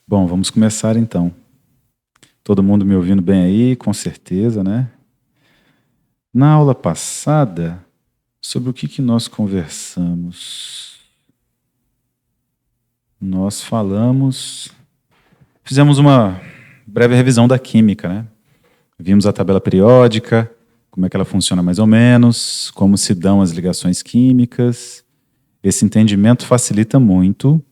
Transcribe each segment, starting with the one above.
Bom, vamos começar então. Todo mundo me ouvindo bem aí, com certeza, né? Na aula passada, sobre o que nós conversamos? Nós fizemos uma breve revisão da química, né? Vimos a tabela periódica, como é que ela funciona mais ou menos, como se dão as ligações químicas. Esse entendimento facilita muito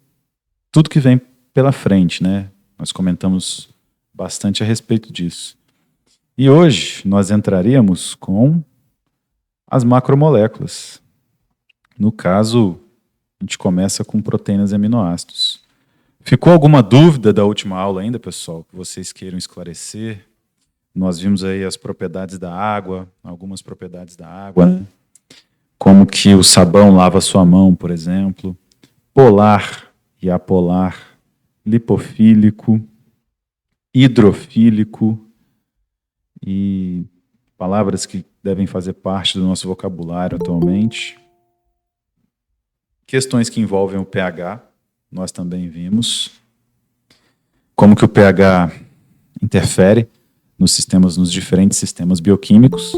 tudo que vem pela frente, né? Nós comentamos bastante a respeito disso. E hoje nós entraríamos com as macromoléculas. No caso, a gente começa com proteínas e aminoácidos. Ficou alguma dúvida da última aula ainda, pessoal, que vocês queiram esclarecer? Nós vimos aí as propriedades da água, algumas propriedades da água, né? Como que o sabão lava a sua mão, por exemplo, polar e apolar, lipofílico, hidrofílico e palavras que devem fazer parte do nosso vocabulário atualmente. Questões que envolvem o pH, nós também vimos. Como que o pH interfere nos diferentes sistemas bioquímicos,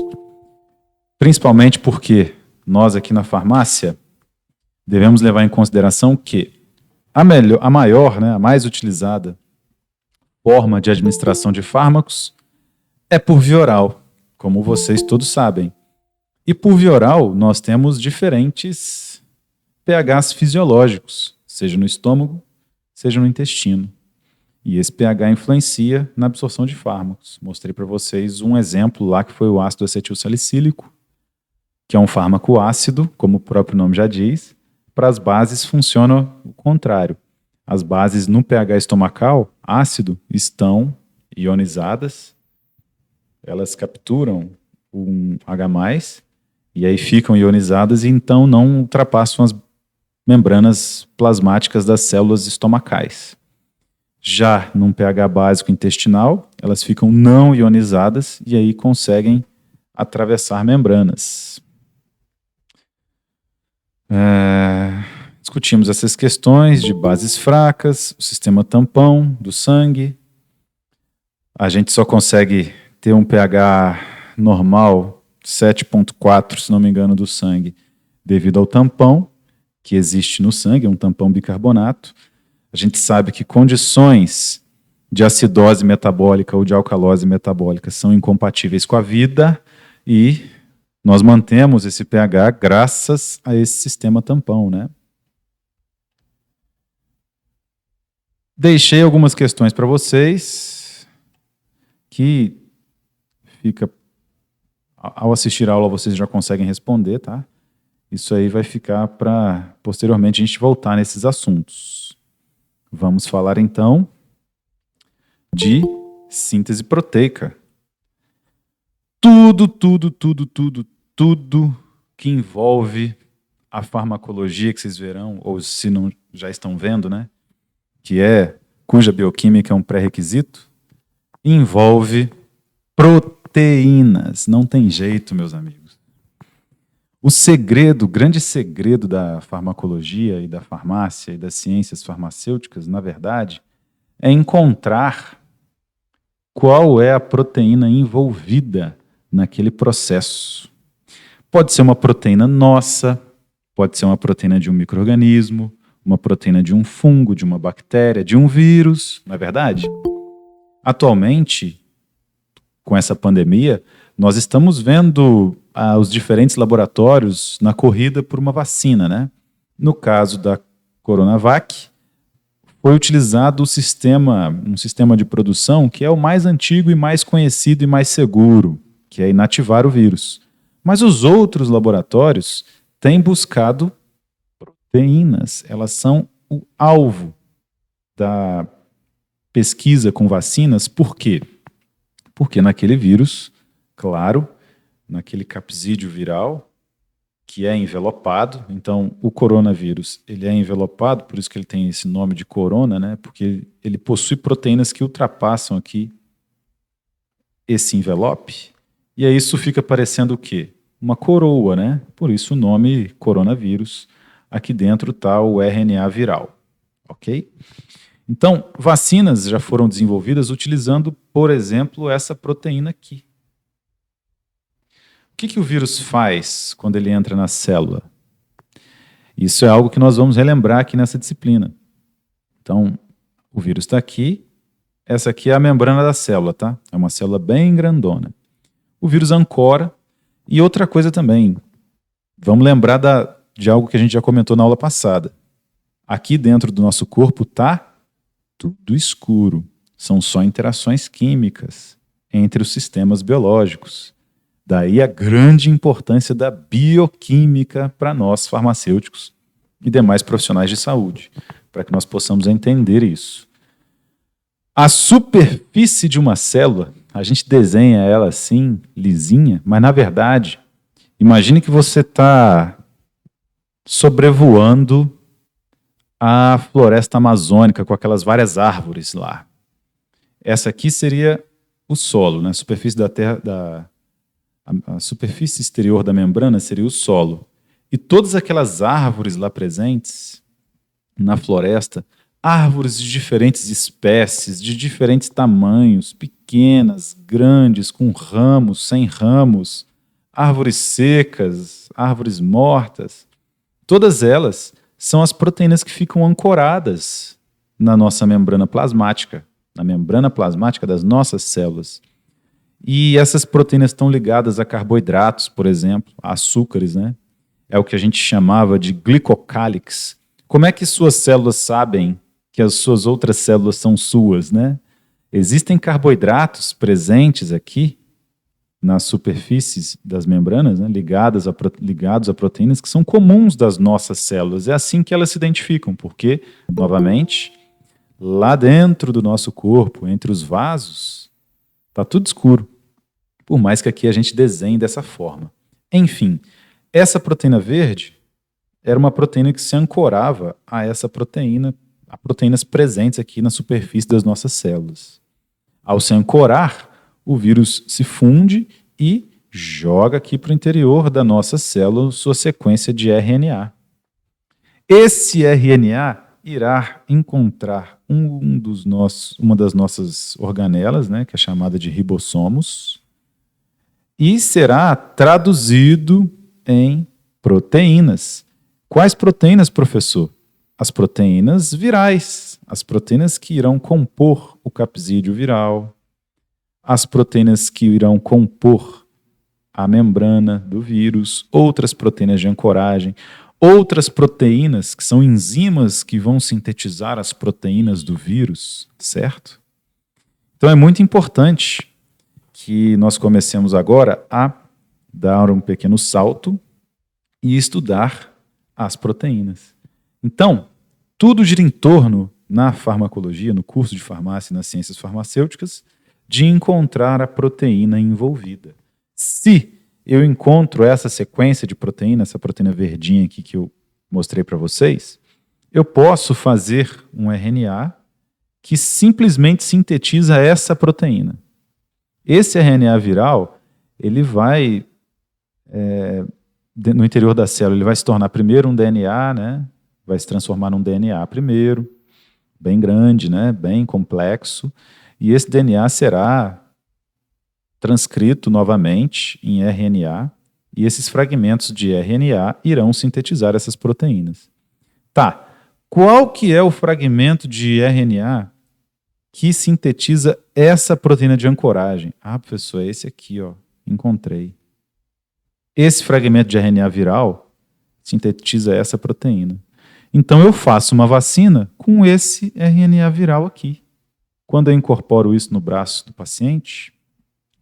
principalmente porque nós aqui na farmácia devemos levar em consideração que a maior, né, a mais utilizada forma de administração de fármacos é por via oral, como vocês todos sabem. E por via oral nós temos diferentes pHs fisiológicos, seja no estômago, seja no intestino. E esse pH influencia na absorção de fármacos. Mostrei para vocês um exemplo lá que foi o ácido acetilsalicílico, que é um fármaco ácido, como o próprio nome já diz. Para as bases funciona o contrário. As bases no pH estomacal, ácido, estão ionizadas, elas capturam um H+, e aí ficam ionizadas e então não ultrapassam as membranas plasmáticas das células estomacais. Já num pH básico intestinal, elas ficam não ionizadas e aí conseguem atravessar membranas. Discutimos essas questões de bases fracas, o sistema tampão do sangue. A gente só consegue ter um pH normal, 7,4, se não me engano, do sangue, devido ao tampão que existe no sangue, é um tampão bicarbonato. A gente sabe que condições de acidose metabólica ou de alcalose metabólica são incompatíveis com a vida e nós mantemos esse pH graças a esse sistema tampão, né? Deixei algumas questões para vocês que ao assistir a aula vocês já conseguem responder, tá? Isso aí vai ficar para posteriormente a gente voltar nesses assuntos. Vamos falar então de síntese proteica. Tudo que envolve a farmacologia que vocês verão, ou se não já estão vendo, né? Cuja bioquímica é um pré-requisito, envolve proteínas. Não tem jeito, meus amigos. O grande segredo da farmacologia e da farmácia e das ciências farmacêuticas, na verdade, é encontrar qual é a proteína envolvida naquele processo. Pode ser uma proteína nossa, pode ser uma proteína de um micro-organismo, uma proteína de um fungo, de uma bactéria, de um vírus, não é verdade? Atualmente, com essa pandemia, nós estamos vendo os diferentes laboratórios na corrida por uma vacina, né? No caso da Coronavac, foi utilizado um sistema de produção que é o mais antigo e mais conhecido e mais seguro, que é inativar o vírus. Mas os outros laboratórios têm buscado proteínas, elas são o alvo da pesquisa com vacinas. Por quê? Porque naquele vírus, claro, naquele capsídeo viral, que é envelopado, então o coronavírus ele é envelopado, por isso que ele tem esse nome de corona, né? Porque ele possui proteínas que ultrapassam aqui esse envelope, e aí isso fica parecendo o quê? Uma coroa, né? Por isso o nome coronavírus. Aqui dentro está o RNA viral, ok? Então, vacinas já foram desenvolvidas utilizando, por exemplo, essa proteína aqui. O que o vírus faz quando ele entra na célula? Isso é algo que nós vamos relembrar aqui nessa disciplina. Então, o vírus está aqui. Essa aqui é a membrana da célula, tá? É uma célula bem grandona. O vírus ancora. E outra coisa também, vamos lembrar de algo que a gente já comentou na aula passada. Aqui dentro do nosso corpo está tudo escuro. São só interações químicas entre os sistemas biológicos. Daí a grande importância da bioquímica para nós, farmacêuticos e demais profissionais de saúde, para que nós possamos entender isso. A superfície de uma célula, a gente desenha ela assim, lisinha, mas na verdade, imagine que você está sobrevoando a floresta amazônica com aquelas várias árvores lá. Essa aqui seria o solo, né? A superfície da Terra, a superfície exterior da membrana seria o solo. E todas aquelas árvores lá presentes na floresta, árvores de diferentes espécies, de diferentes tamanhos, pequenas, grandes, com ramos, sem ramos, árvores secas, árvores mortas, todas elas são as proteínas que ficam ancoradas na nossa membrana plasmática, na membrana plasmática das nossas células. E essas proteínas estão ligadas a carboidratos, por exemplo, a açúcares, né? É o que a gente chamava de glicocálix. Como é que suas células sabem que as suas outras células são suas, né? Existem carboidratos presentes aqui nas superfícies das membranas, né? ligados a proteínas que são comuns das nossas células. É assim que elas se identificam, porque, novamente, lá dentro do nosso corpo, entre os vasos, está tudo escuro, por mais que aqui a gente desenhe dessa forma. Enfim, essa proteína verde era uma proteína que se ancorava a essa proteína, a proteínas presentes aqui na superfície das nossas células. Ao se ancorar, o vírus se funde e joga aqui para o interior da nossa célula sua sequência de RNA. Esse RNA irá encontrar uma das nossas organelas, né, que é chamada de ribossomos, e será traduzido em proteínas. Quais proteínas, professor? As proteínas virais, as proteínas que irão compor o capsídeo viral, as proteínas que irão compor a membrana do vírus, outras proteínas de ancoragem, outras proteínas que são enzimas que vão sintetizar as proteínas do vírus, certo? Então é muito importante que nós comecemos agora a dar um pequeno salto e estudar as proteínas. Então, tudo gira em torno, na farmacologia, no curso de farmácia e nas ciências farmacêuticas, de encontrar a proteína envolvida. Se eu encontro essa sequência de proteína, essa proteína verdinha aqui que eu mostrei para vocês, eu posso fazer um RNA que simplesmente sintetiza essa proteína. Esse RNA viral, ele vai, no interior da célula, ele vai se tornar primeiro um DNA, né? Vai se transformar num DNA primeiro, bem grande, né? Bem complexo, e esse DNA será transcrito novamente em RNA, e esses fragmentos de RNA irão sintetizar essas proteínas. Tá, qual que é o fragmento de RNA que sintetiza essa proteína de ancoragem? Ah, professor, é esse aqui, ó, encontrei. Esse fragmento de RNA viral sintetiza essa proteína. Então eu faço uma vacina com esse RNA viral aqui. Quando eu incorporo isso no braço do paciente,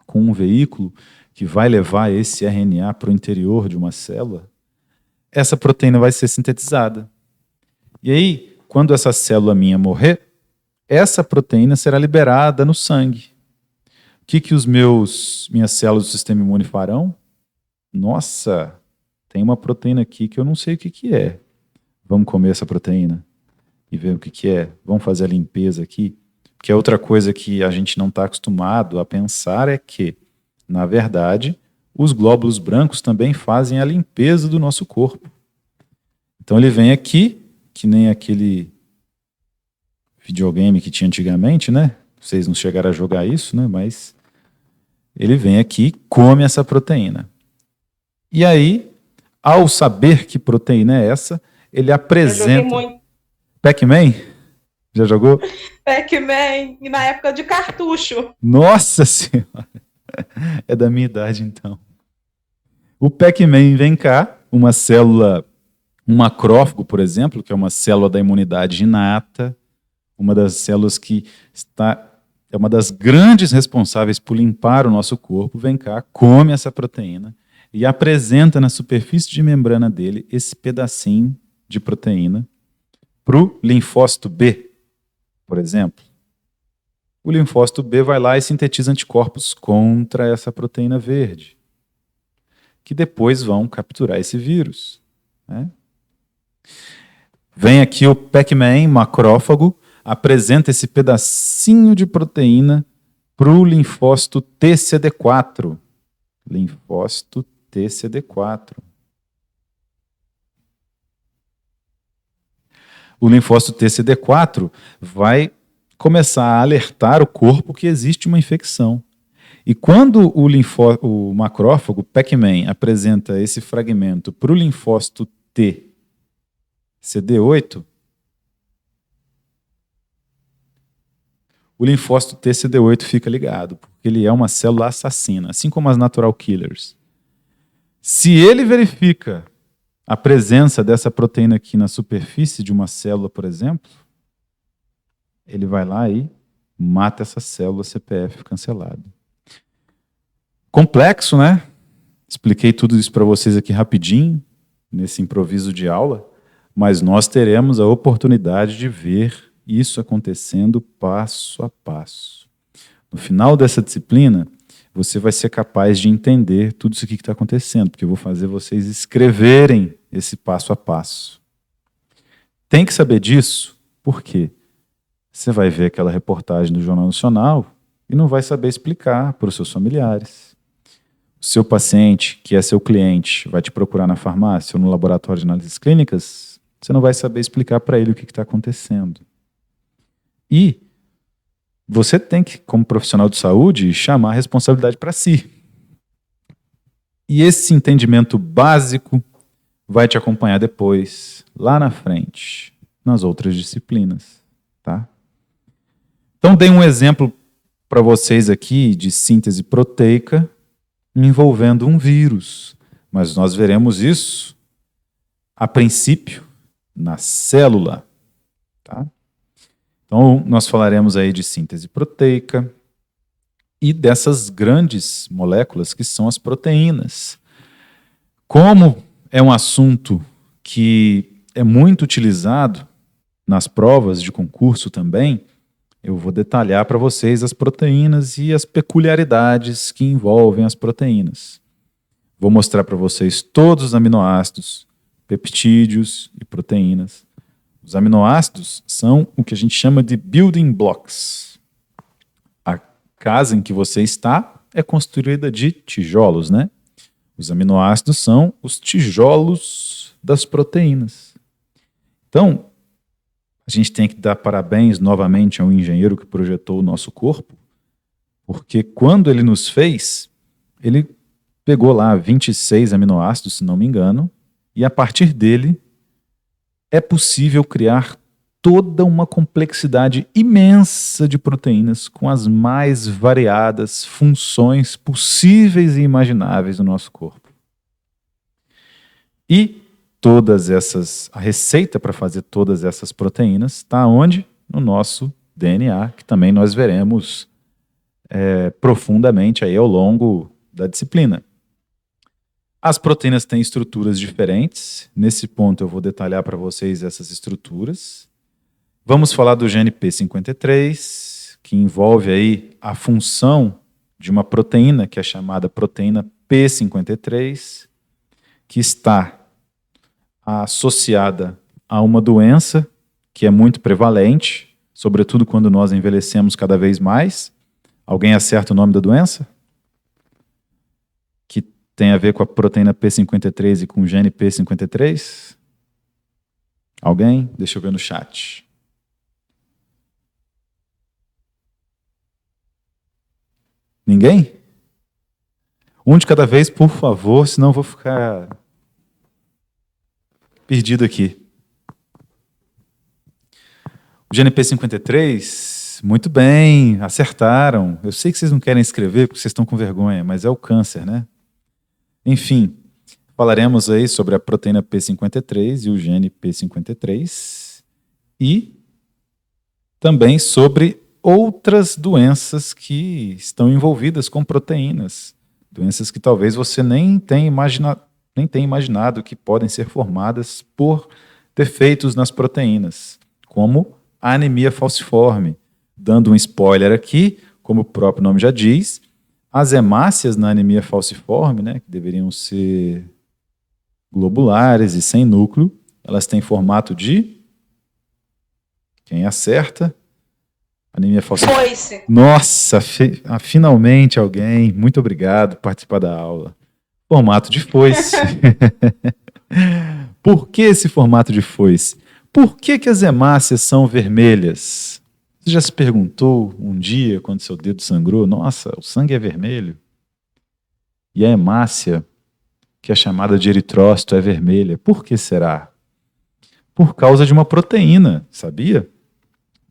com um veículo que vai levar esse RNA para o interior de uma célula, essa proteína vai ser sintetizada. E aí, quando essa célula minha morrer, essa proteína será liberada no sangue. O que os minhas células do sistema imune farão? Nossa, tem uma proteína aqui que eu não sei o que é. Vamos comer essa proteína e ver o que é. Vamos fazer a limpeza aqui. Porque outra coisa que a gente não está acostumado a pensar é que, na verdade, os glóbulos brancos também fazem a limpeza do nosso corpo. Então ele vem aqui, que nem aquele videogame que tinha antigamente, né? Vocês não chegaram a jogar isso, né? Mas ele vem aqui, come essa proteína. E aí, ao saber que proteína é essa, ele apresenta... Eu joguei muito Pac-Man? Já jogou? Pac-Man, e na época de cartucho. Nossa Senhora! É da minha idade, então. O Pac-Man vem cá, uma célula, um macrófago, por exemplo, que é uma célula da imunidade inata, uma das células que é uma das grandes responsáveis por limpar o nosso corpo, vem cá, come essa proteína e apresenta na superfície de membrana dele esse pedacinho de proteína para o linfócito B, por exemplo. O linfócito B vai lá e sintetiza anticorpos contra essa proteína verde, que depois vão capturar esse vírus, né? Vem aqui o Pac-Man, macrófago, apresenta esse pedacinho de proteína para o linfócito TCD4. Linfócito TCD4. O linfócito TCD4 vai começar a alertar o corpo que existe uma infecção. E quando o macrófago, Pac-Man, apresenta esse fragmento para o linfócito T, CD8, o linfócito TCD8 fica ligado, porque ele é uma célula assassina, assim como as natural killers. Se ele verifica a presença dessa proteína aqui na superfície de uma célula, por exemplo, ele vai lá e mata essa célula, CPF cancelado. Complexo, né? Expliquei tudo isso para vocês aqui rapidinho, nesse improviso de aula, mas nós teremos a oportunidade de ver isso acontecendo passo a passo. No final dessa disciplina, você vai ser capaz de entender tudo isso aqui que está acontecendo, porque eu vou fazer vocês escreverem esse passo a passo. Tem que saber disso, por quê? Você vai ver aquela reportagem do Jornal Nacional e não vai saber explicar para os seus familiares. O seu paciente, que é seu cliente, vai te procurar na farmácia ou no laboratório de análises clínicas, você não vai saber explicar para ele o que está acontecendo. E você tem que, como profissional de saúde, chamar a responsabilidade para si. E esse entendimento básico vai te acompanhar depois, lá na frente, nas outras disciplinas, tá? Então, dei um exemplo para vocês aqui de síntese proteica envolvendo um vírus, mas nós veremos isso, a princípio, na célula, tá? Então, nós falaremos aí de síntese proteica e dessas grandes moléculas que são as proteínas. Como é um assunto que é muito utilizado nas provas de concurso também, eu vou detalhar para vocês as proteínas e as peculiaridades que envolvem as proteínas. Vou mostrar para vocês todos os aminoácidos, peptídeos e proteínas. Os aminoácidos são o que a gente chama de building blocks. A casa em que você está é construída de tijolos, né? Os aminoácidos são os tijolos das proteínas. Então, a gente tem que dar parabéns novamente ao engenheiro que projetou o nosso corpo, porque quando ele nos fez, ele pegou lá 26 aminoácidos, se não me engano, e a partir dele é possível criar toda uma complexidade imensa de proteínas com as mais variadas funções possíveis e imagináveis do nosso corpo. E a receita para fazer todas essas proteínas está onde? No nosso DNA, que também nós veremos profundamente aí ao longo da disciplina. As proteínas têm estruturas diferentes. Nesse ponto eu vou detalhar para vocês essas estruturas. Vamos falar do gene P53, que envolve aí a função de uma proteína que é chamada proteína P53, que está associada a uma doença que é muito prevalente, sobretudo quando nós envelhecemos cada vez mais. Alguém acerta o nome da doença? Que tem a ver com a proteína P53 e com o gene P53? Alguém? Deixa eu ver no chat. Ninguém? Um de cada vez, por favor, senão eu vou ficar perdido aqui. O GNP 53, muito bem, acertaram. Eu sei que vocês não querem escrever porque vocês estão com vergonha, mas é o câncer, né? Enfim, falaremos aí sobre a proteína P53 e o gene P53 e também sobre outras doenças que estão envolvidas com proteínas. Doenças que talvez você nem tenha imaginado que podem ser formadas por defeitos nas proteínas, como a anemia falciforme. Dando um spoiler aqui, como o próprio nome já diz, as hemácias na anemia falciforme, né, que deveriam ser globulares e sem núcleo, elas têm formato de... Quem acerta? Anemia falciforme. Foice. Nossa, finalmente alguém. Muito obrigado por participar da aula. Formato de foice. Por que esse formato de foice? Por que as hemácias são vermelhas? Você já se perguntou um dia, quando seu dedo sangrou, nossa, o sangue é vermelho? E a hemácia, que é chamada de eritrócito, é vermelha. Por que será? Por causa de uma proteína, sabia?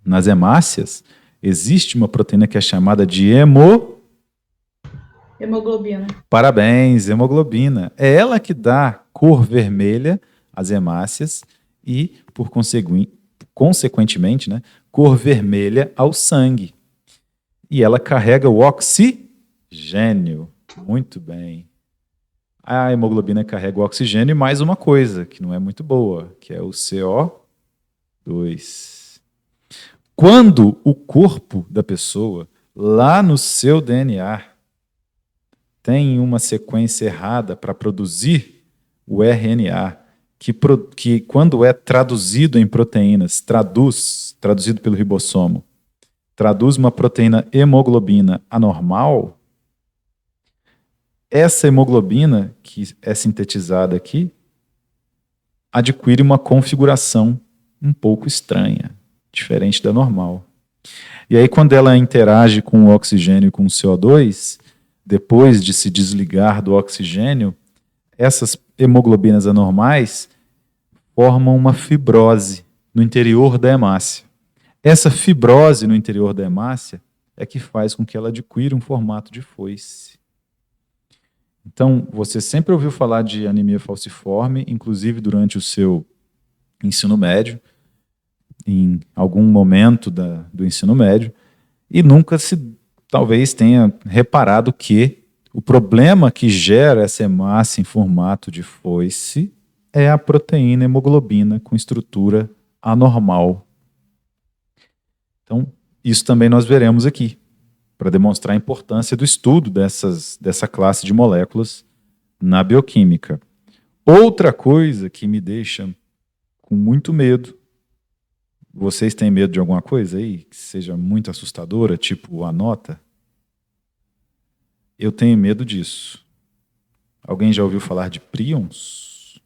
Nas hemácias, existe uma proteína que é chamada de Hemoglobina. Parabéns, hemoglobina. É ela que dá cor vermelha às hemácias e, consequentemente, né, cor vermelha ao sangue. E ela carrega o oxigênio. Muito bem. A hemoglobina carrega o oxigênio e mais uma coisa, que não é muito boa, que é o CO2. Quando o corpo da pessoa, lá no seu DNA, tem uma sequência errada para produzir o RNA, que quando é traduzido em proteínas, traduzido pelo ribossomo, traduz uma proteína hemoglobina anormal, essa hemoglobina, que é sintetizada aqui, adquire uma configuração um pouco estranha, diferente da normal. E aí, quando ela interage com o oxigênio e com o CO2, depois de se desligar do oxigênio, essas hemoglobinas anormais formam uma fibrose no interior da hemácia. Essa fibrose no interior da hemácia é que faz com que ela adquira um formato de foice. Então, você sempre ouviu falar de anemia falciforme, inclusive durante o seu ensino médio, em algum momento do ensino médio, e nunca talvez tenha reparado que o problema que gera essa hemácia em formato de foice é a proteína hemoglobina com estrutura anormal. Então, isso também nós veremos aqui, para demonstrar a importância do estudo dessa classe de moléculas na bioquímica. Outra coisa que me deixa com muito medo. Vocês têm medo de alguma coisa aí que seja muito assustadora, tipo a nota? Eu tenho medo disso. Alguém já ouviu falar de príons?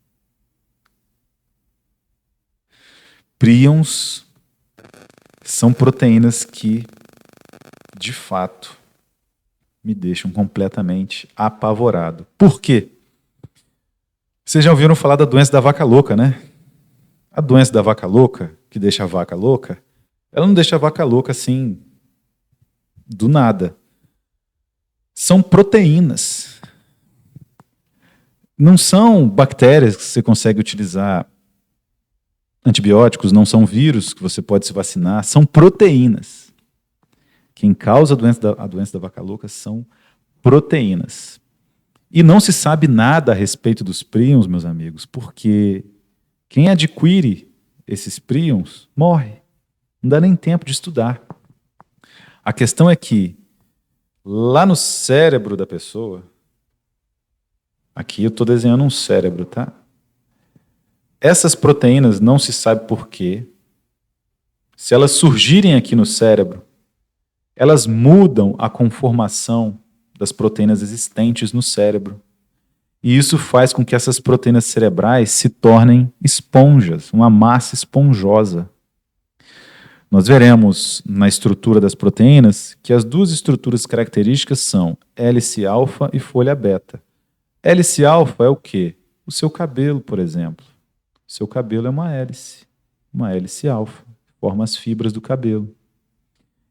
Príons são proteínas que, de fato, me deixam completamente apavorado. Por quê? Vocês já ouviram falar da doença da vaca louca, né? A doença da vaca louca, que deixa a vaca louca, ela não deixa a vaca louca assim, do nada. São proteínas. Não são bactérias que você consegue utilizar antibióticos, não são vírus que você pode se vacinar, são proteínas. Quem causa a doença da vaca louca são proteínas. E não se sabe nada a respeito dos príons, meus amigos, porque quem adquire esses príons morre. Não dá nem tempo de estudar. A questão é que, lá no cérebro da pessoa, aqui eu estou desenhando um cérebro, tá? Essas proteínas, não se sabe por quê, se elas surgirem aqui no cérebro, elas mudam a conformação das proteínas existentes no cérebro. E isso faz com que essas proteínas cerebrais se tornem esponjas, uma massa esponjosa. nós veremos na estrutura das proteínas que as duas estruturas características são hélice alfa e folha beta. Hélice alfa é o quê? O seu cabelo, por exemplo. O seu cabelo é uma hélice alfa, forma as fibras do cabelo.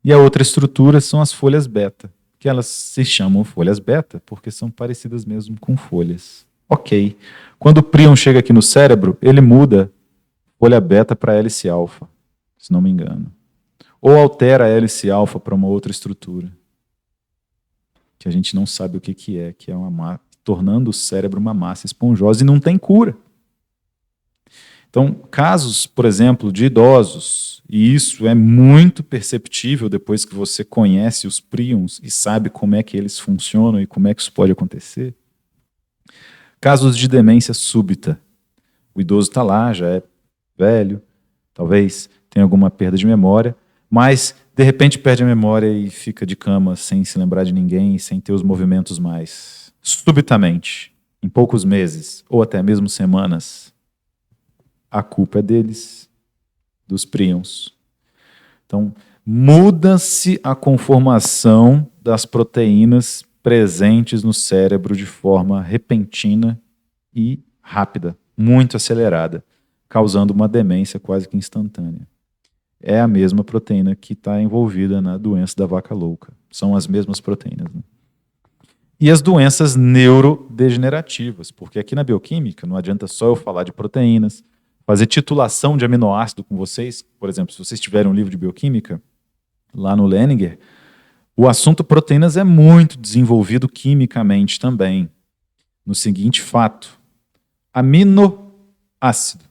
E a outra estrutura são as folhas beta, que elas se chamam folhas beta porque são parecidas mesmo com folhas. Ok. Quando o príon chega aqui no cérebro, ele muda folha beta para hélice alfa, se não me engano. Ou altera a hélice alfa para uma outra estrutura, que a gente não sabe o que é uma tornando o cérebro uma massa esponjosa e não tem cura. Então, casos, por exemplo, de idosos, e isso é muito perceptível depois que você conhece os príons e sabe como é que eles funcionam e como é que isso pode acontecer. Casos de demência súbita. O idoso está lá, já é velho, talvez tenha alguma perda de memória, mas de repente perde a memória e fica de cama sem se lembrar de ninguém e sem ter os movimentos mais. Subitamente, em poucos meses, ou até mesmo semanas, a culpa é deles, dos príons. Então, muda-se a conformação das proteínas presentes no cérebro de forma repentina e rápida, muito acelerada, causando uma demência quase que instantânea. É a mesma proteína que está envolvida na doença da vaca louca. São as mesmas proteínas, né? E as doenças neurodegenerativas, porque aqui na bioquímica não adianta só eu falar de proteínas, fazer titulação de aminoácido com vocês. Por exemplo, se vocês tiverem um livro de bioquímica, lá no Leninger, o assunto proteínas é muito desenvolvido quimicamente também. No seguinte fato: aminoácido.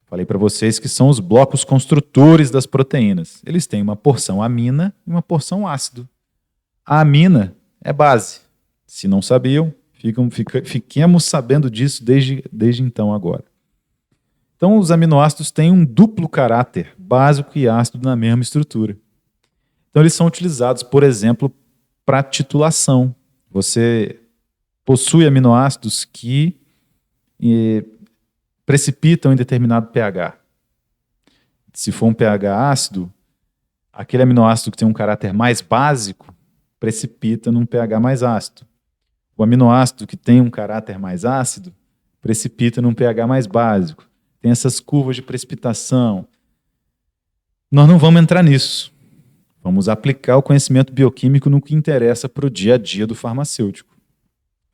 Falei para vocês que são os blocos construtores das proteínas. Eles têm uma porção amina e uma porção ácido. A amina é base. Se não sabiam, fiquemos sabendo disso desde então agora. Então, os aminoácidos têm um duplo caráter, básico e ácido na mesma estrutura. Então, eles são utilizados, por exemplo, para titulação. Você possui aminoácidos que precipitam em determinado pH. Se for um pH ácido, aquele aminoácido que tem um caráter mais básico precipita num pH mais ácido. O aminoácido que tem um caráter mais ácido precipita num pH mais básico. Tem essas curvas de precipitação. Nós não vamos entrar nisso. Vamos aplicar o conhecimento bioquímico no que interessa para o dia a dia do farmacêutico.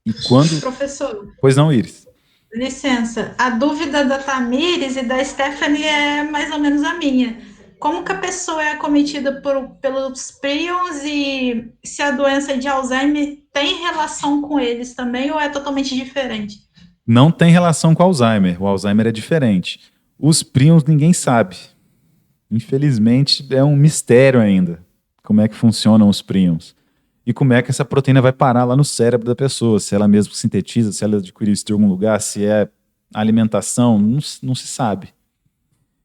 E quando... Professor. Pois não, Iris. Licença, a dúvida da Tamires e da Stephanie é mais ou menos a minha. Como que a pessoa é acometida pelos prions e se a doença de Alzheimer tem relação com eles também ou é totalmente diferente? Não tem relação com Alzheimer. O Alzheimer é diferente. Os prions ninguém sabe. Infelizmente, é um mistério ainda como é que funcionam os prions. E como é que essa proteína vai parar lá no cérebro da pessoa, se ela mesmo sintetiza, se ela adquiriu isso de algum lugar, se é alimentação, não se sabe.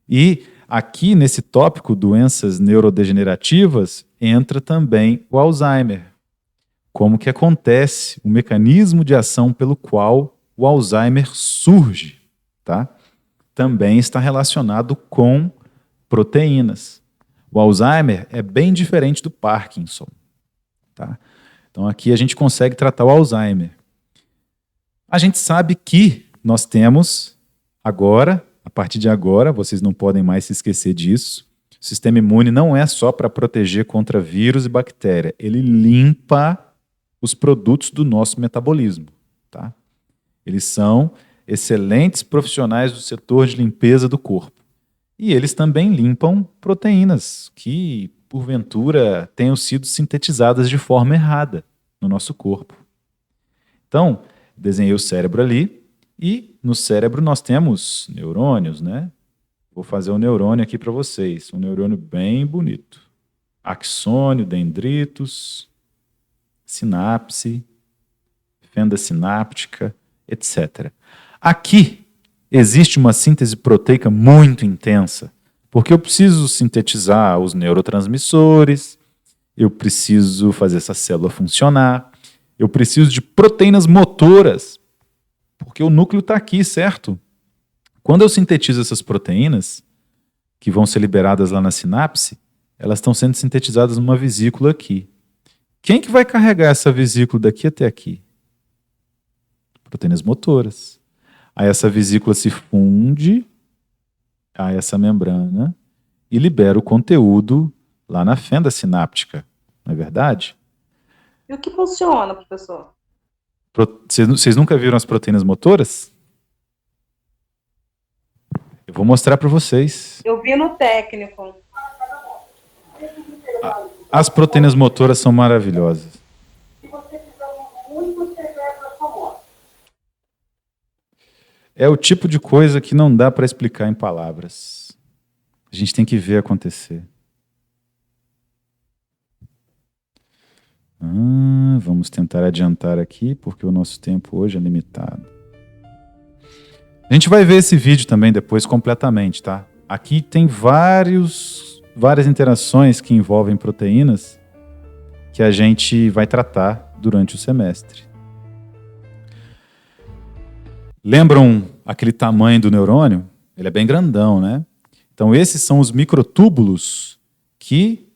E aqui nesse tópico, doenças neurodegenerativas, entra também o Alzheimer. Como que acontece o mecanismo de ação pelo qual o Alzheimer surge, tá? Também está relacionado com proteínas. O Alzheimer é bem diferente do Parkinson. Tá? Então aqui a gente consegue tratar o Alzheimer. A gente sabe que nós temos agora, a partir de agora, vocês não podem mais se esquecer disso, o sistema imune não é só para proteger contra vírus e bactéria, ele limpa os produtos do nosso metabolismo. Tá? Eles são excelentes profissionais do setor de limpeza do corpo. E eles também limpam proteínas que porventura tenham sido sintetizadas de forma errada no nosso corpo. Então, desenhei o cérebro ali e no cérebro nós temos neurônios, né? Vou fazer um neurônio aqui para vocês, um neurônio bem bonito. Axônio, dendritos, sinapse, fenda sináptica, etc. Aqui existe uma síntese proteica muito intensa, porque eu preciso sintetizar os neurotransmissores, eu preciso fazer essa célula funcionar, eu preciso de proteínas motoras, porque o núcleo está aqui, certo? Quando eu sintetizo essas proteínas, que vão ser liberadas lá na sinapse, elas estão sendo sintetizadas numa vesícula aqui. Quem que vai carregar essa vesícula daqui até aqui? Proteínas motoras. Aí essa vesícula se funde a essa membrana e libera o conteúdo lá na fenda sináptica, não é verdade? E o que funciona, professor? Vocês nunca viram as proteínas motoras? Eu vou mostrar para vocês. Eu vi no técnico. As proteínas motoras são maravilhosas. É o tipo de coisa que não dá para explicar em palavras. A gente tem que ver acontecer. Vamos tentar adiantar aqui, porque o nosso tempo hoje é limitado. A gente vai ver esse vídeo também depois completamente, tá? Aqui tem várias interações que envolvem proteínas que a gente vai tratar durante o semestre. Lembram aquele tamanho do neurônio? Ele é bem grandão, né? Então esses são os microtúbulos que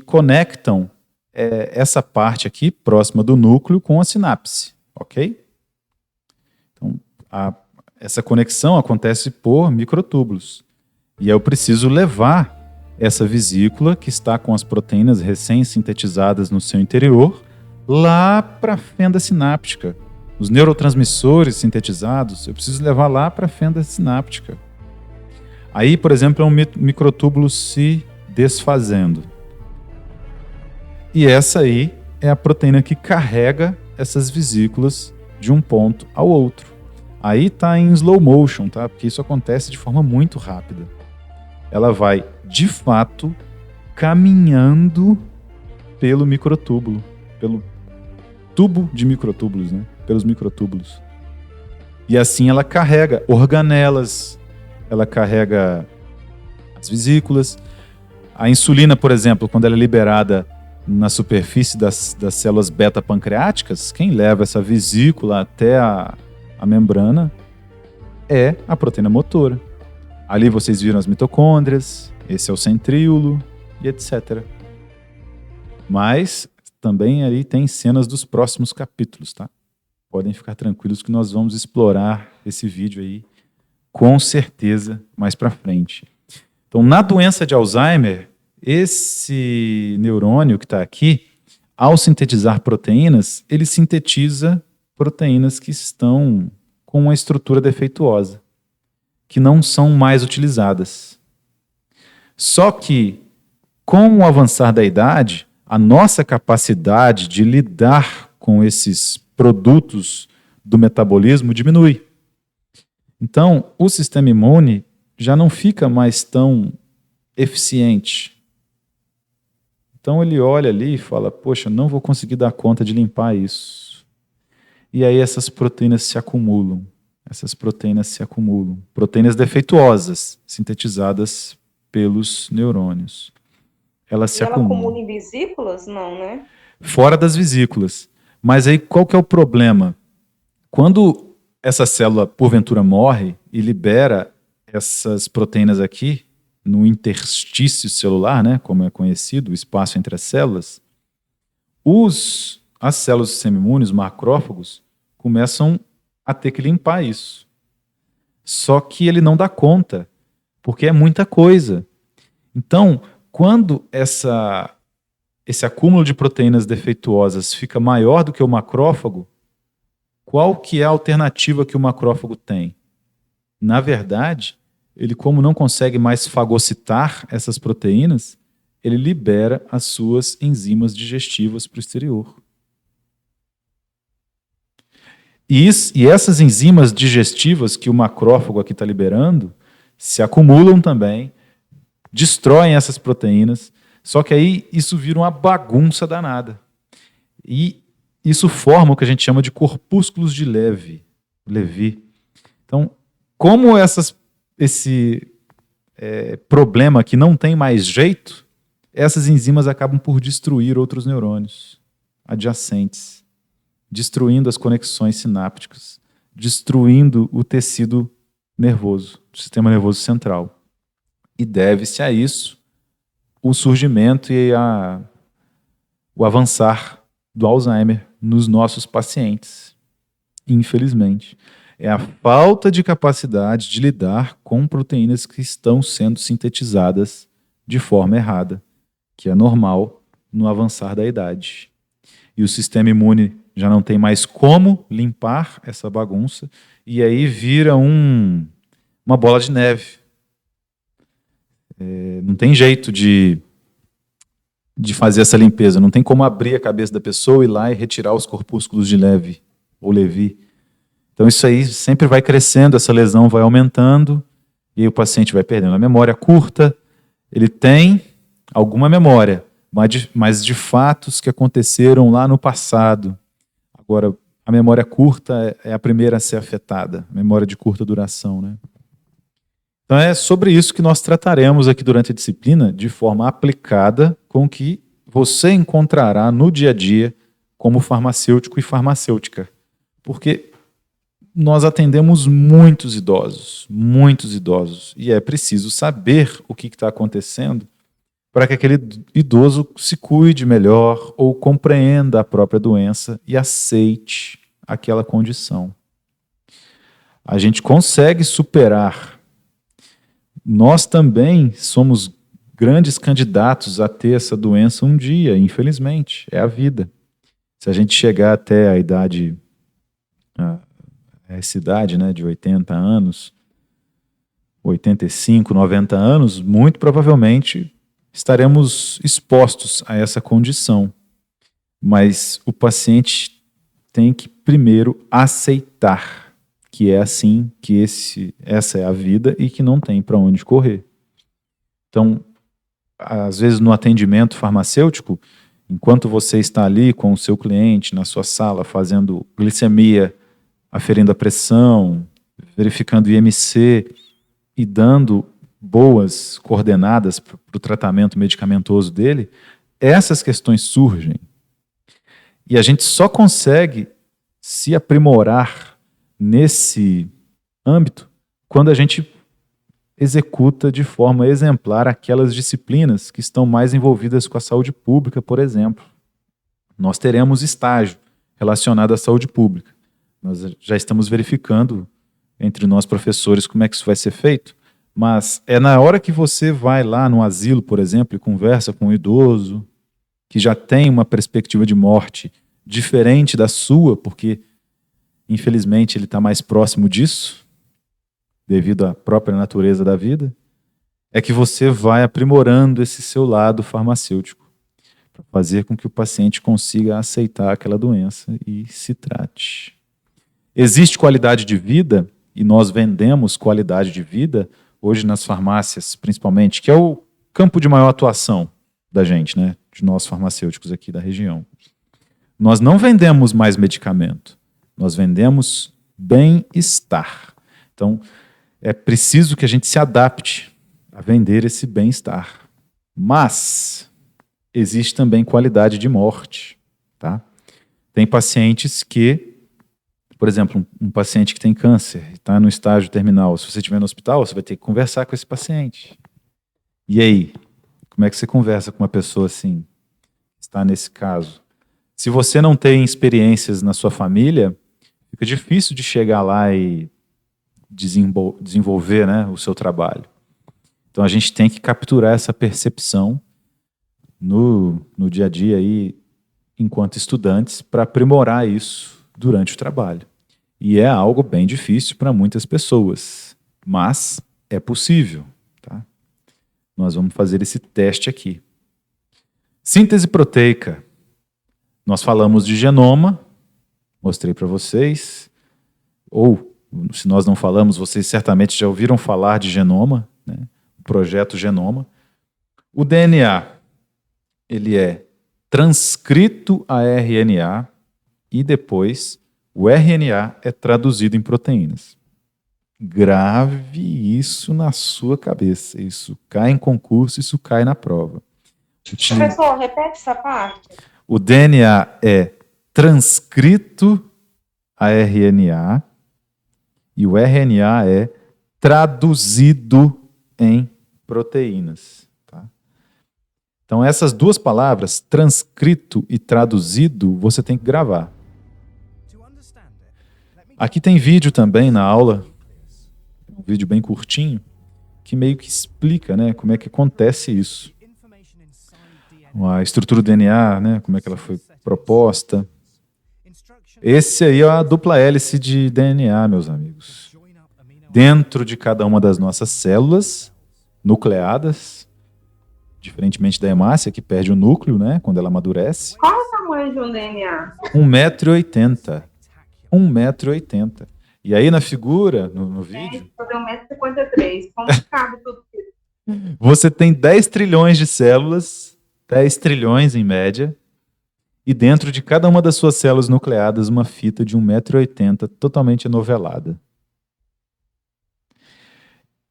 conectam essa parte aqui próxima do núcleo com a sinapse, ok? Então essa conexão acontece por microtúbulos. E eu preciso levar essa vesícula que está com as proteínas recém-sintetizadas no seu interior lá para a fenda sináptica. Os neurotransmissores sintetizados, eu preciso levar lá para a fenda sináptica. Aí, por exemplo, é um microtúbulo se desfazendo. E essa aí é a proteína que carrega essas vesículas de um ponto ao outro. Aí está em slow motion, tá? Porque isso acontece de forma muito rápida. Ela vai, de fato, caminhando pelo microtúbulo, pelo tubo de microtúbulos, né? Pelos microtúbulos. E assim ela carrega organelas, ela carrega as vesículas. A insulina, por exemplo, quando ela é liberada na superfície das células beta-pancreáticas, quem leva essa vesícula até a membrana é a proteína motora. Ali vocês viram as mitocôndrias, esse é o centríolo e etc. Mas também ali tem cenas dos próximos capítulos, tá? Podem ficar tranquilos que nós vamos explorar esse vídeo aí com certeza mais para frente. Então, na doença de Alzheimer, esse neurônio que está aqui, ao sintetizar proteínas, ele sintetiza proteínas que estão com uma estrutura defeituosa, que não são mais utilizadas. Só que, com o avançar da idade, a nossa capacidade de lidar com esses produtos do metabolismo diminui. Então, o sistema imune já não fica mais tão eficiente. Então ele olha ali e fala, poxa, não vou conseguir dar conta de limpar isso. E aí essas proteínas se acumulam. Proteínas defeituosas, sintetizadas pelos neurônios. Ela acumula em vesículas? Não, né? Fora das vesículas. Mas aí qual que é o problema? Quando essa célula, porventura, morre e libera essas proteínas aqui, no interstício celular, né, como é conhecido, o espaço entre as células, as células do sistema imune, os macrófagos, começam a ter que limpar isso. Só que ele não dá conta, porque é muita coisa. Então, quando esse acúmulo de proteínas defeituosas fica maior do que o macrófago, qual que é a alternativa que o macrófago tem? Na verdade, ele, como não consegue mais fagocitar essas proteínas, ele libera as suas enzimas digestivas para o exterior. E essas enzimas digestivas que o macrófago aqui está liberando se acumulam também, destroem essas proteínas, só que aí isso vira uma bagunça danada. E isso forma o que a gente chama de corpúsculos de Levy. Então, como esse problema que não tem mais jeito, essas enzimas acabam por destruir outros neurônios adjacentes, destruindo as conexões sinápticas, destruindo o tecido nervoso, o sistema nervoso central. E deve-se a isso o surgimento e o avançar do Alzheimer nos nossos pacientes, infelizmente. É a falta de capacidade de lidar com proteínas que estão sendo sintetizadas de forma errada, que é normal no avançar da idade. E o sistema imune já não tem mais como limpar essa bagunça, e aí vira uma bola de neve. Não tem jeito de fazer essa limpeza, não tem como abrir a cabeça da pessoa, ir lá e retirar os corpúsculos de Levi ou Levi. Então isso aí sempre vai crescendo, essa lesão vai aumentando, e aí o paciente vai perdendo a memória curta. Ele tem alguma memória, mas de fatos que aconteceram lá no passado. Agora, a memória curta é a primeira a ser afetada, a memória de curta duração, né? Então é sobre isso que nós trataremos aqui durante a disciplina, de forma aplicada, com o que você encontrará no dia a dia como farmacêutico e farmacêutica. Porque nós atendemos muitos idosos, e é preciso saber o que está acontecendo para que aquele idoso se cuide melhor ou compreenda a própria doença e aceite aquela condição. A gente consegue superar. Nós também somos grandes candidatos a ter essa doença um dia, infelizmente, é a vida. Se a gente chegar até a idade, essa idade, né, de 80 anos, 85, 90 anos, muito provavelmente estaremos expostos a essa condição. Mas o paciente tem que primeiro aceitar que é assim, que essa é a vida e que não tem para onde correr. Então, às vezes no atendimento farmacêutico, enquanto você está ali com o seu cliente na sua sala fazendo glicemia, aferindo a pressão, verificando o IMC e dando boas coordenadas para o tratamento medicamentoso dele, essas questões surgem. E a gente só consegue se aprimorar nesse âmbito quando a gente executa de forma exemplar aquelas disciplinas que estão mais envolvidas com a saúde pública, por exemplo. Nós teremos estágio relacionado à saúde pública. Nós já estamos verificando entre nós professores como é que isso vai ser feito, mas é na hora que você vai lá no asilo, por exemplo, e conversa com um idoso que já tem uma perspectiva de morte diferente da sua, porque infelizmente ele está mais próximo disso, devido à própria natureza da vida, é que você vai aprimorando esse seu lado farmacêutico, para fazer com que o paciente consiga aceitar aquela doença e se trate. Existe qualidade de vida, e nós vendemos qualidade de vida, hoje nas farmácias principalmente, que é o campo de maior atuação da gente, né, de nós farmacêuticos aqui da região. Nós não vendemos mais medicamento, nós vendemos bem-estar. Então, é preciso que a gente se adapte a vender esse bem-estar. Mas existe também qualidade de morte, tá? Tem pacientes que, por exemplo, um paciente que tem câncer, está no estágio terminal, se você estiver no hospital, você vai ter que conversar com esse paciente. E aí? Como é que você conversa com uma pessoa assim, que está nesse caso? Se você não tem experiências na sua família, fica difícil de chegar lá e desenvolver, né, o seu trabalho. Então a gente tem que capturar essa percepção no dia a dia aí, enquanto estudantes, para aprimorar isso durante o trabalho. E é algo bem difícil para muitas pessoas, mas é possível. Tá? Nós vamos fazer esse teste aqui. Síntese proteica. Nós falamos de genoma, mostrei para vocês, ou se nós não falamos, vocês certamente já ouviram falar de genoma, né? O projeto Genoma. O DNA, ele é transcrito a RNA e depois o RNA é traduzido em proteínas. Grave isso na sua cabeça. Isso cai em concurso, isso cai na prova. Professor, repete essa parte. O DNA é transcrito a RNA e o RNA é traduzido em proteínas. Tá? Então, essas duas palavras, transcrito e traduzido, você tem que gravar. Aqui tem vídeo também na aula, um vídeo bem curtinho, que meio que explica, né, como é que acontece isso. A estrutura do DNA, né, como é que ela foi proposta. Esse aí é a dupla hélice de DNA, meus amigos. Dentro de cada uma das nossas células nucleadas, diferentemente da hemácia, que perde o núcleo, né, quando ela amadurece. Qual o tamanho de um DNA? 1,80 m. 1,80 m. E aí na figura, no vídeo... Fazer 1,53 m. Como cabe tudo isso? Você tem 10 trilhões de células, 10 trilhões em média, e dentro de cada uma das suas células nucleadas, uma fita de 1,80 m totalmente enovelada.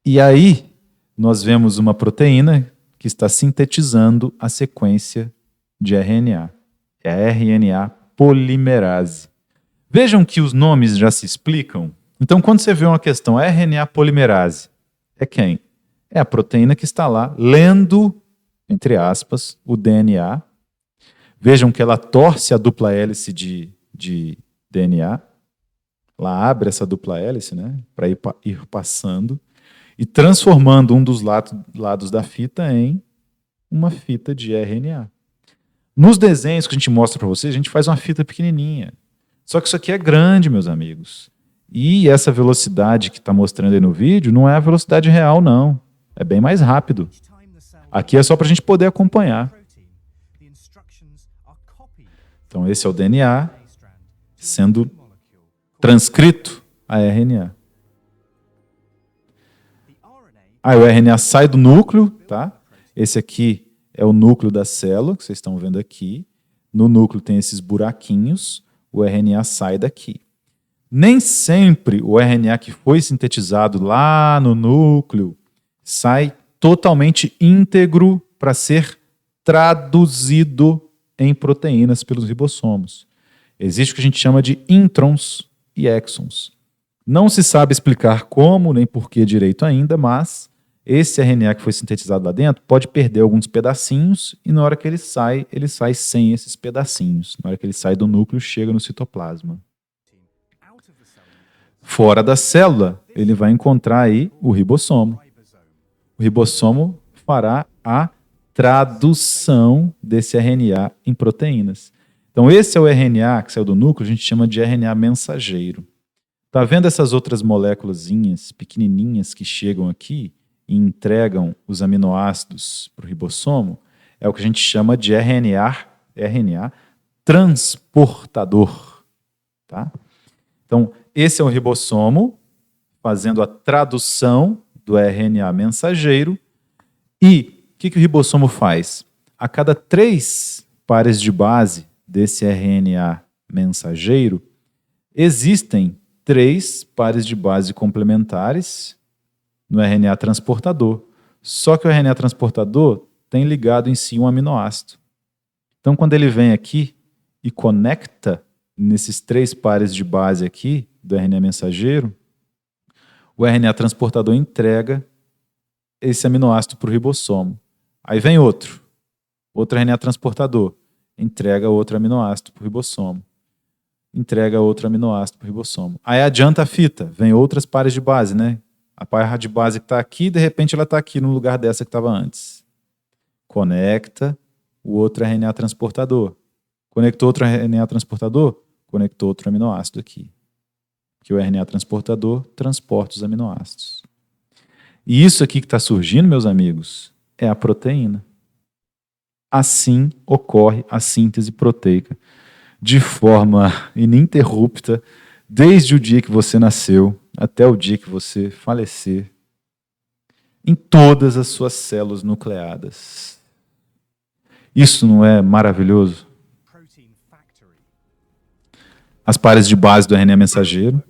E aí, nós vemos uma proteína que está sintetizando a sequência de RNA. É a RNA polimerase. Vejam que os nomes já se explicam. Então, quando você vê uma questão, RNA polimerase, é quem? É a proteína que está lá lendo, entre aspas, o DNA. Vejam que ela torce a dupla hélice de DNA. Ela abre essa dupla hélice, né, para ir passando e transformando um dos lados da fita em uma fita de RNA. Nos desenhos que a gente mostra para vocês, a gente faz uma fita pequenininha. Só que isso aqui é grande, meus amigos. E essa velocidade que está mostrando aí no vídeo não é a velocidade real, não. É bem mais rápido. Aqui é só para a gente poder acompanhar. Então esse é o DNA sendo transcrito a RNA. Aí o RNA sai do núcleo, tá? Esse aqui é o núcleo da célula, que vocês estão vendo aqui. No núcleo tem esses buraquinhos, o RNA sai daqui. Nem sempre o RNA que foi sintetizado lá no núcleo sai totalmente íntegro para ser traduzido em proteínas pelos ribossomos. Existe o que a gente chama de introns e exons. Não se sabe explicar como nem por que direito ainda, mas esse RNA que foi sintetizado lá dentro pode perder alguns pedacinhos e na hora que ele sai sem esses pedacinhos. Na hora que ele sai do núcleo, chega no citoplasma. Fora da célula, ele vai encontrar aí o ribossomo. O ribossomo fará a tradução desse RNA em proteínas. Então esse é o RNA que saiu do núcleo, a gente chama de RNA mensageiro. Tá vendo essas outras moléculazinhas pequenininhas que chegam aqui e entregam os aminoácidos para o ribossomo? É o que a gente chama de RNA transportador. Tá? Então esse é o ribossomo fazendo a tradução do RNA mensageiro. E o que o ribossomo faz? A cada 3 pares de base desse RNA mensageiro, existem 3 pares de base complementares no RNA transportador. Só que o RNA transportador tem ligado em si um aminoácido. Então, quando ele vem aqui e conecta nesses 3 pares de base aqui do RNA mensageiro, o RNA transportador entrega esse aminoácido para o ribossomo. Aí vem outro RNA transportador, entrega outro aminoácido para o ribossomo. Entrega outro aminoácido para o ribossomo. Aí adianta a fita, vem outras pares de base, né? A par de base que está aqui, de repente ela está aqui no lugar dessa que estava antes. Conecta o outro RNA transportador. Conectou outro RNA transportador? Conectou outro aminoácido aqui. Que o RNA transportador transporta os aminoácidos. E isso aqui que está surgindo, meus amigos, é a proteína. Assim ocorre a síntese proteica, de forma ininterrupta, desde o dia que você nasceu até o dia que você falecer, em todas as suas células nucleadas. Isso não é maravilhoso? As pares de base do RNA mensageiro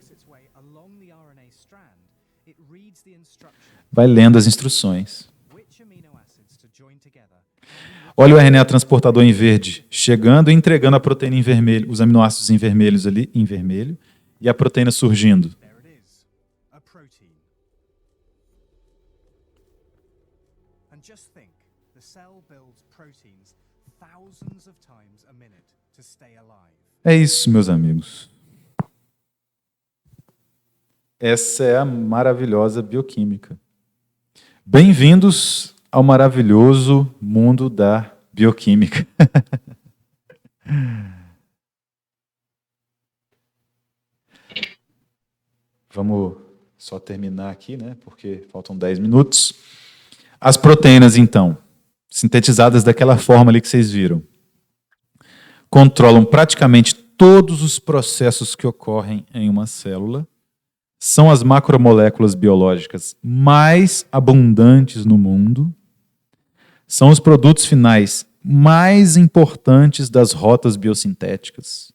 vai lendo as instruções. Olha o RNA transportador em verde, chegando e entregando a proteína em vermelho, os aminoácidos em vermelhos ali, em vermelho, e a proteína surgindo. É isso, meus amigos. Essa é a maravilhosa bioquímica. Bem-vindos ao maravilhoso mundo da bioquímica. Vamos só terminar aqui, né? Porque faltam 10 minutos. As proteínas, então, sintetizadas daquela forma ali que vocês viram, controlam praticamente todos os processos que ocorrem em uma célula. São as macromoléculas biológicas mais abundantes no mundo. São os produtos finais mais importantes das rotas biosintéticas.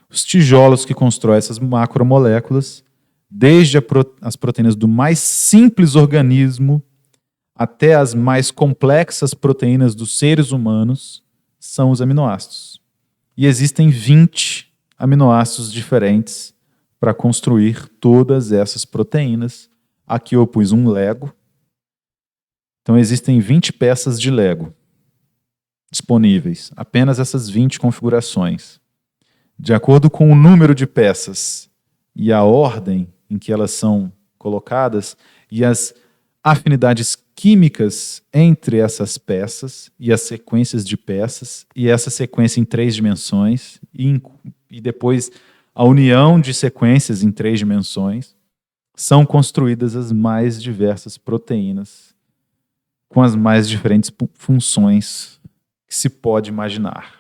Os tijolos que constroem essas macromoléculas, desde as proteínas do mais simples organismo até as mais complexas proteínas dos seres humanos, são os aminoácidos. E existem 20 aminoácidos diferentes para construir todas essas proteínas. Aqui eu pus um Lego. Então existem 20 peças de Lego disponíveis, apenas essas 20 configurações. De acordo com o número de peças e a ordem em que elas são colocadas e as afinidades químicas entre essas peças e as sequências de peças e essa sequência em 3 dimensões e depois a união de sequências em 3 dimensões, são construídas as mais diversas proteínas com as mais diferentes funções que se pode imaginar.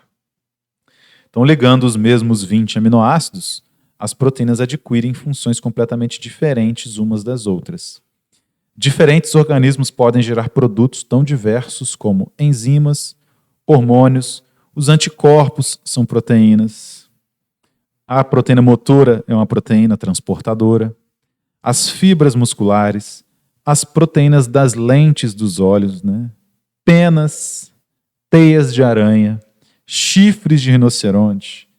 Então, ligando os mesmos 20 aminoácidos, as proteínas adquirem funções completamente diferentes umas das outras. Diferentes organismos podem gerar produtos tão diversos como enzimas, hormônios, os anticorpos são proteínas, a proteína motora é uma proteína transportadora, as fibras musculares, as proteínas das lentes dos olhos, né? Penas, teias de aranha, chifres de rinoceronte,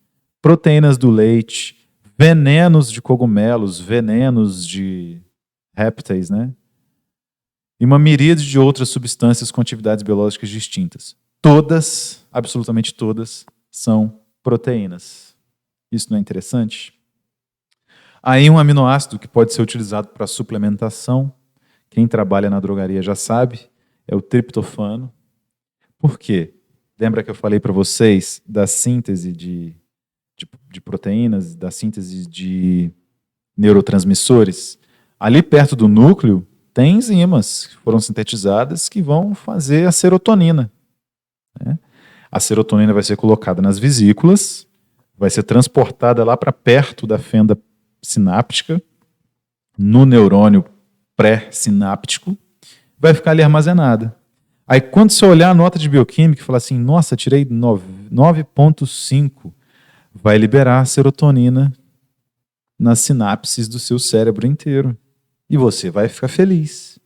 proteínas do leite, venenos de cogumelos, venenos de répteis, né? E uma miríade de outras substâncias com atividades biológicas distintas. Todas, absolutamente todas, são proteínas. Isso não é interessante? Aí um aminoácido que pode ser utilizado para suplementação, quem trabalha na drogaria já sabe, é o triptofano. Por quê? Lembra que eu falei para vocês da síntese de proteínas, da síntese de neurotransmissores? Ali perto do núcleo tem enzimas que foram sintetizadas que vão fazer a serotonina, né? A serotonina vai ser colocada nas vesículas, vai ser transportada lá para perto da fenda sináptica, no neurônio pré-sináptico, vai ficar ali armazenada. Aí quando você olhar a nota de bioquímica e falar assim, nossa, tirei 9,5, vai liberar a serotonina nas sinapses do seu cérebro inteiro. E você vai ficar feliz.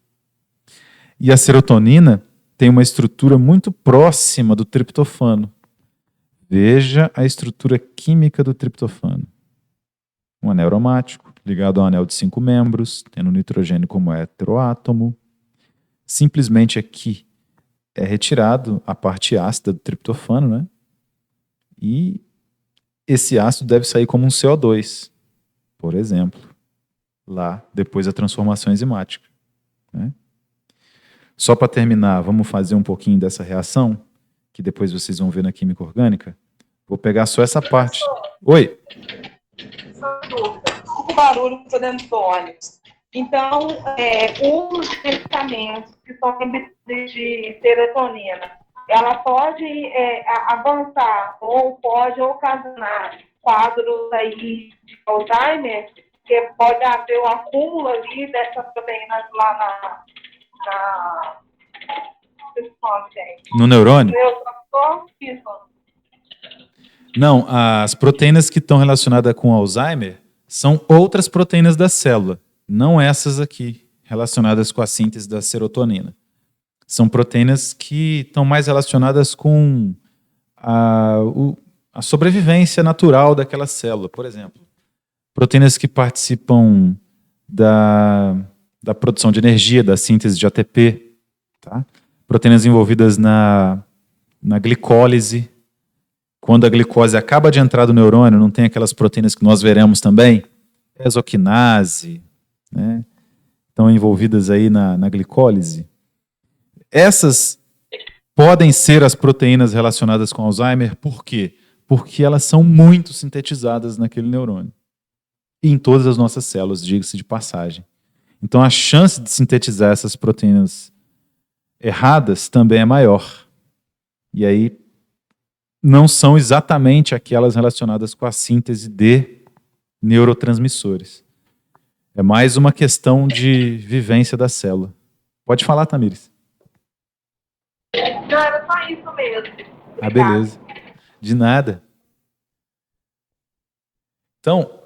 E a serotonina tem uma estrutura muito próxima do triptofano. Veja a estrutura química do triptofano. Um anel aromático, ligado a um anel de 5 membros, tendo nitrogênio como heteroátomo. Simplesmente aqui é retirado a parte ácida do triptofano, né? E esse ácido deve sair como um CO2, por exemplo, lá depois da transformação enzimática, né? Só para terminar, vamos fazer um pouquinho dessa reação, que depois vocês vão ver na química orgânica. Vou pegar só essa parte. Oi? Só dúvida. O barulho que eu tô dentro do ônibus. Então, os medicamentos que são inibidos de serotonina, ela pode avançar ou pode ocasionar quadros aí de Alzheimer, que pode haver um acúmulo ali dessas proteínas lá no neurônio? Não, as proteínas que estão relacionadas com Alzheimer são outras proteínas da célula, não essas aqui, relacionadas com a síntese da serotonina. São proteínas que estão mais relacionadas com a sobrevivência natural daquela célula, por exemplo. Proteínas que participam da produção de energia, da síntese de ATP, tá? Proteínas envolvidas na na glicólise. Quando a glicose acaba de entrar do neurônio, não tem aquelas proteínas que nós veremos também? Exoquinase, né? Estão envolvidas aí na glicólise. Essas podem ser as proteínas relacionadas com Alzheimer, por quê? Porque elas são muito sintetizadas naquele neurônio. E em todas as nossas células, diga-se de passagem. Então a chance de sintetizar essas proteínas erradas também é maior. E aí não são exatamente aquelas relacionadas com a síntese de neurotransmissores. É mais uma questão de vivência da célula. Pode falar, Tamires. Não, era só isso mesmo. Ah, beleza. De nada. Então,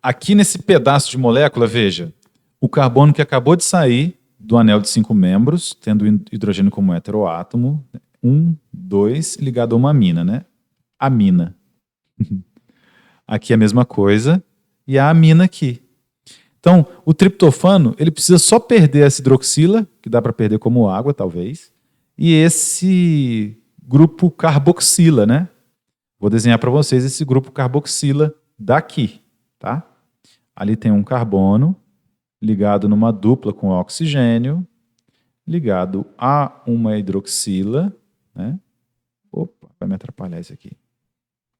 aqui nesse pedaço de molécula, veja, o carbono que acabou de sair do anel de 5 membros, tendo hidrogênio como heteroátomo, 1, 2, ligado a uma amina, né? Amina. Aqui é a mesma coisa, e a amina aqui. Então, o triptofano, ele precisa só perder essa hidroxila, que dá para perder como água, talvez, e esse grupo carboxila, né? Vou desenhar para vocês esse grupo carboxila daqui, tá? Ali tem um carbono ligado numa dupla com oxigênio, ligado a uma hidroxila, né? Opa, vai me atrapalhar isso aqui.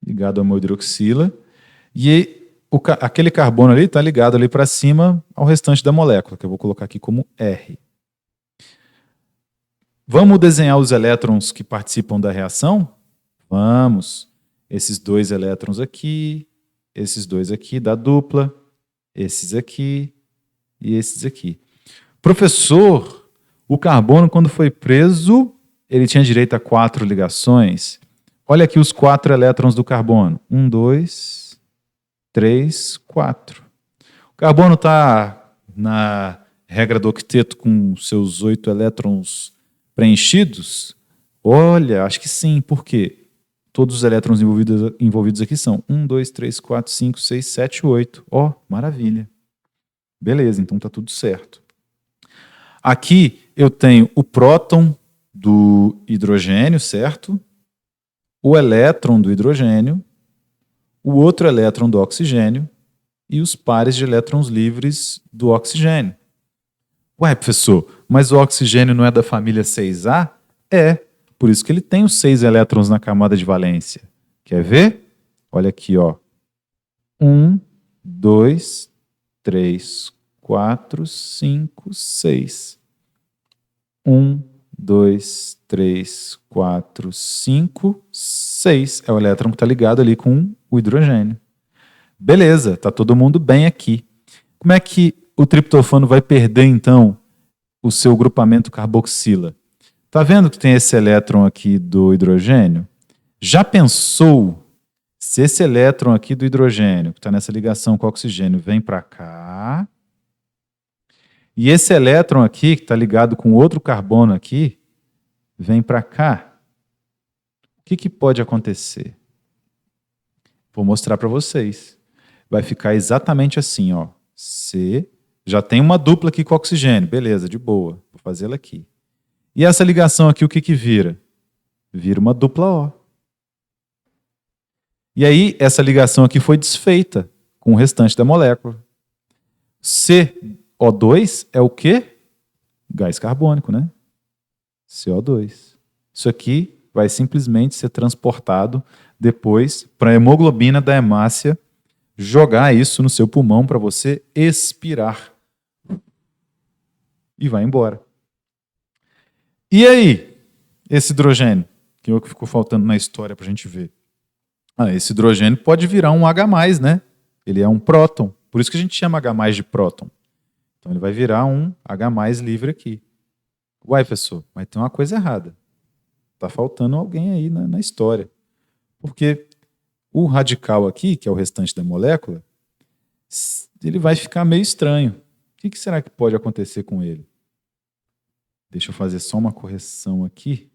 Ligado a uma hidroxila, e aquele carbono ali está ligado ali para cima ao restante da molécula, que eu vou colocar aqui como R. Vamos desenhar os elétrons que participam da reação? Vamos. Esses 2 elétrons aqui, esses 2 aqui da dupla, esses aqui e esses aqui. Professor, o carbono, quando foi preso, ele tinha direito a 4 ligações. Olha aqui os 4 elétrons do carbono. 1, 2, 3, 4. O carbono está na regra do octeto com seus 8 elétrons preenchidos? Olha, acho que sim. Por quê? Todos os elétrons envolvidos aqui são 1, 2, 3, 4, 5, 6, 7, 8. Ó, maravilha. Beleza, então está tudo certo. Aqui eu tenho o próton do hidrogênio, certo? O elétron do hidrogênio, o outro elétron do oxigênio e os pares de elétrons livres do oxigênio. Ué, professor, mas o oxigênio não é da família 6A? É, por isso que ele tem os 6 elétrons na camada de valência. Quer ver? Olha aqui, ó. 1, 2, 3, 4, 5, 6. 1, 2, 3, 4, 5, 6. É o elétron que está ligado ali com o hidrogênio. Beleza, está todo mundo bem aqui. Como é que o triptofano vai perder, então, o seu grupamento carboxila? Está vendo que tem esse elétron aqui do hidrogênio? Já pensou se esse elétron aqui do hidrogênio, que está nessa ligação com o oxigênio, vem para cá, e esse elétron aqui, que está ligado com outro carbono aqui, vem para cá? O que pode acontecer? Vou mostrar para vocês. Vai ficar exatamente assim, ó. C, já tem uma dupla aqui com oxigênio, beleza, de boa. Vou fazê-la aqui. E essa ligação aqui, o que vira? Vira uma dupla O. E aí, essa ligação aqui foi desfeita com o restante da molécula. CO2 é o quê? Gás carbônico, né? CO2. Isso aqui vai simplesmente ser transportado depois para a hemoglobina da hemácia jogar isso no seu pulmão para você expirar. E vai embora. E aí, esse hidrogênio, que é o que ficou faltando na história para a gente ver. Esse hidrogênio pode virar um H+, né? Ele é um próton. Por isso que a gente chama H+ de próton. Então ele vai virar um H+ livre aqui. Uai, professor, mas tem uma coisa errada. Está faltando alguém aí na história. Porque o radical aqui, que é o restante da molécula, ele vai ficar meio estranho. O que será que pode acontecer com ele? Deixa eu fazer só uma correção aqui.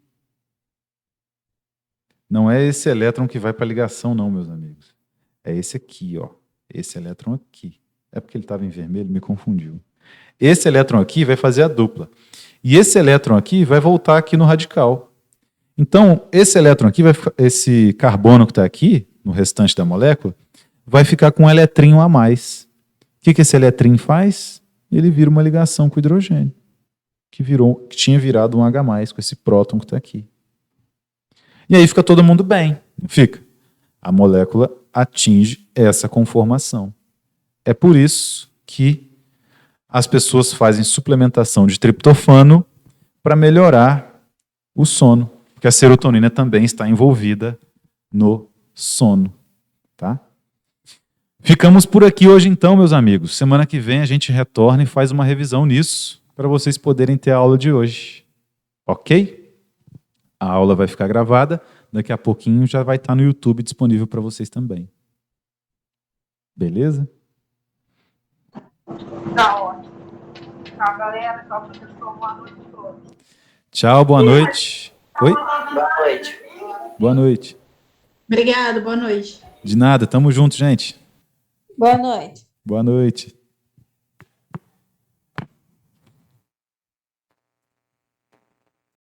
Não é esse elétron que vai para a ligação, não, meus amigos. É esse aqui, ó. Esse elétron aqui. É porque ele estava em vermelho, me confundiu. Esse elétron aqui vai fazer a dupla. E esse elétron aqui vai voltar aqui no radical. Então, esse elétron aqui, esse carbono que está aqui, no restante da molécula, vai ficar com um eletrinho a mais. O que esse eletrinho faz? Ele vira uma ligação com o hidrogênio, que tinha virado um H+, com esse próton que está aqui. E aí fica todo mundo bem, não fica? A molécula atinge essa conformação. É por isso que as pessoas fazem suplementação de triptofano para melhorar o sono, porque a serotonina também está envolvida no sono, tá? Ficamos por aqui hoje então, meus amigos. Semana que vem a gente retorna e faz uma revisão nisso, para vocês poderem ter a aula de hoje. Ok? A aula vai ficar gravada, daqui a pouquinho já vai estar no YouTube disponível para vocês também. Beleza? Tá ótimo. Tchau, galera. Tchau, professor. Boa noite a todos. Tchau, boa noite. Oi? Boa noite. Boa noite. Obrigado, boa noite. De nada, tamo junto, gente. Boa noite. Boa noite.